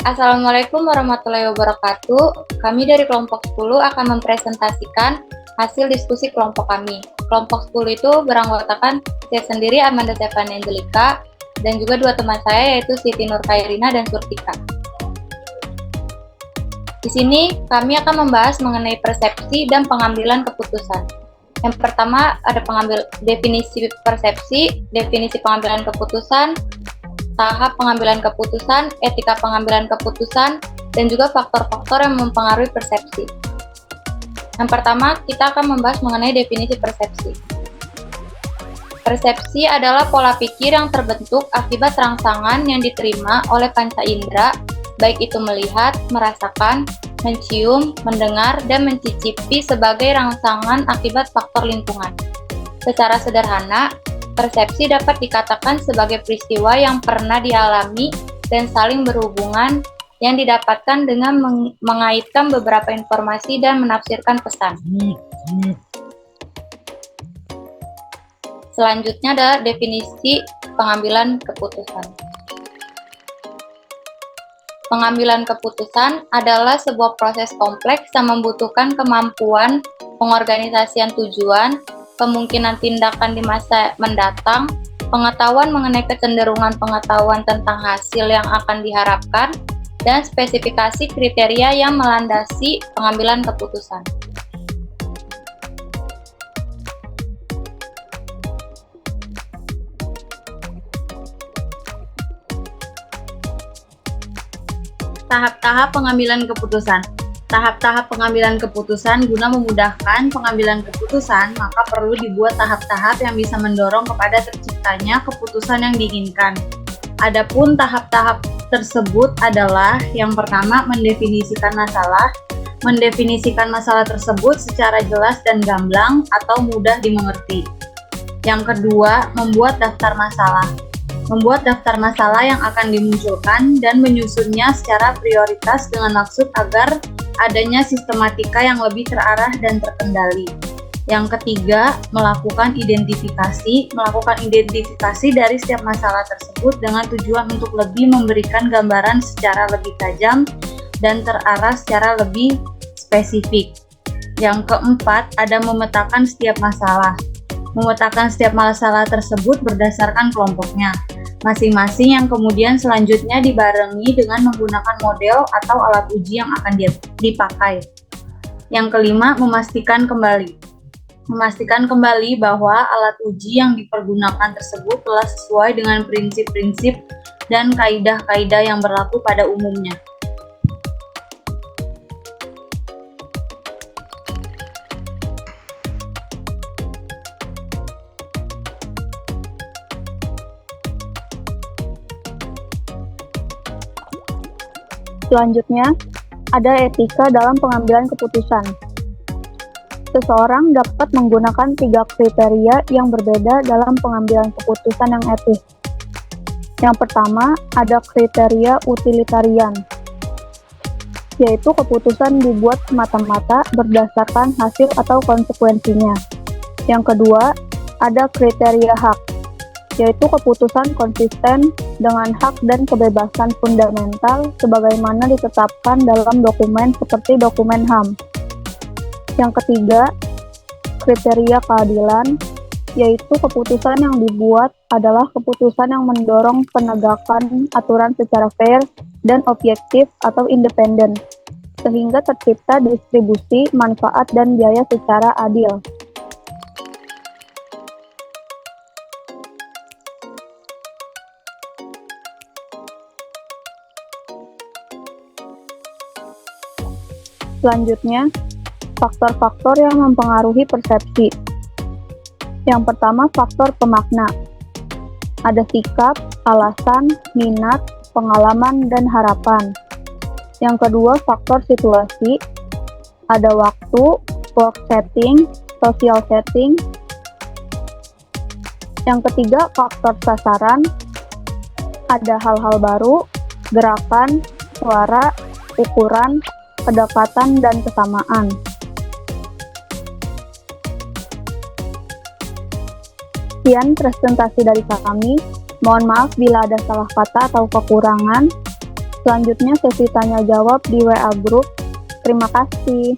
Assalamualaikum warahmatullahi wabarakatuh. Kami dari kelompok 10 akan mempresentasikan hasil diskusi kelompok kami. Kelompok 10 itu beranggotakan saya sendiri, Amanda Stefani Angelika, dan juga dua teman saya yaitu Siti Nur Khairina dan Surtika. Di sini kami akan membahas mengenai persepsi dan pengambilan keputusan. Yang pertama ada definisi persepsi, definisi pengambilan keputusan, tahap pengambilan keputusan, etika pengambilan keputusan, dan juga faktor-faktor yang mempengaruhi persepsi. Yang pertama, kita akan membahas mengenai definisi persepsi. Persepsi adalah pola pikir yang terbentuk akibat rangsangan yang diterima oleh panca indera, baik itu melihat, merasakan, mencium, mendengar, dan mencicipi sebagai rangsangan akibat faktor lingkungan. Secara sederhana, persepsi dapat dikatakan sebagai peristiwa yang pernah dialami dan saling berhubungan yang didapatkan dengan mengaitkan beberapa informasi dan menafsirkan pesan. Selanjutnya adalah definisi pengambilan keputusan. Pengambilan keputusan adalah sebuah proses kompleks yang membutuhkan kemampuan pengorganisasian tujuan, kemungkinan tindakan di masa mendatang, pengetahuan mengenai kecenderungan pengetahuan tentang hasil yang akan diharapkan, dan spesifikasi kriteria yang melandasi pengambilan keputusan. Tahap-tahap pengambilan keputusan. Tahap-tahap pengambilan keputusan guna memudahkan pengambilan keputusan, maka perlu dibuat tahap-tahap yang bisa mendorong kepada terciptanya keputusan yang diinginkan. Adapun tahap-tahap tersebut adalah yang pertama mendefinisikan masalah. Mendefinisikan masalah tersebut secara jelas dan gamblang atau mudah dimengerti. Yang kedua, membuat daftar masalah. Membuat daftar masalah yang akan dimunculkan dan menyusunnya secara prioritas dengan maksud agar adanya sistematika yang lebih terarah dan terkendali. Yang ketiga, melakukan identifikasi dari setiap masalah tersebut dengan tujuan untuk lebih memberikan gambaran secara lebih tajam dan terarah secara lebih spesifik. Yang keempat, ada memetakan setiap masalah. Memetakan setiap masalah tersebut berdasarkan kelompoknya masing-masing yang kemudian selanjutnya dibarengi dengan menggunakan model atau alat uji yang akan dipakai. Yang kelima, memastikan kembali. Memastikan kembali bahwa alat uji yang dipergunakan tersebut telah sesuai dengan prinsip-prinsip dan kaidah-kaidah yang berlaku pada umumnya. Selanjutnya, ada etika dalam pengambilan keputusan. Seseorang dapat menggunakan 3 kriteria yang berbeda dalam pengambilan keputusan yang etis. Yang pertama, ada kriteria utilitarian, yaitu keputusan dibuat semata-mata berdasarkan hasil atau konsekuensinya. Yang kedua, ada kriteria hak, yaitu keputusan konsisten dengan hak dan kebebasan fundamental sebagaimana ditetapkan dalam dokumen seperti dokumen HAM. Yang ketiga, kriteria keadilan, yaitu keputusan yang dibuat adalah keputusan yang mendorong penegakan aturan secara fair dan objektif atau independen, sehingga tercipta distribusi manfaat dan biaya secara adil. Selanjutnya, faktor-faktor yang mempengaruhi persepsi. Yang pertama, faktor pemakna. Ada sikap, alasan, minat, pengalaman, dan harapan. Yang kedua, faktor situasi. Ada waktu, work setting, social setting. Yang ketiga, faktor sasaran. Ada hal-hal baru, gerakan, suara, ukuran, kedekatan, dan kesamaan. Sekian presentasi dari kami. Mohon maaf bila ada salah kata atau kekurangan. Selanjutnya sesi tanya jawab di WA Group. Terima kasih.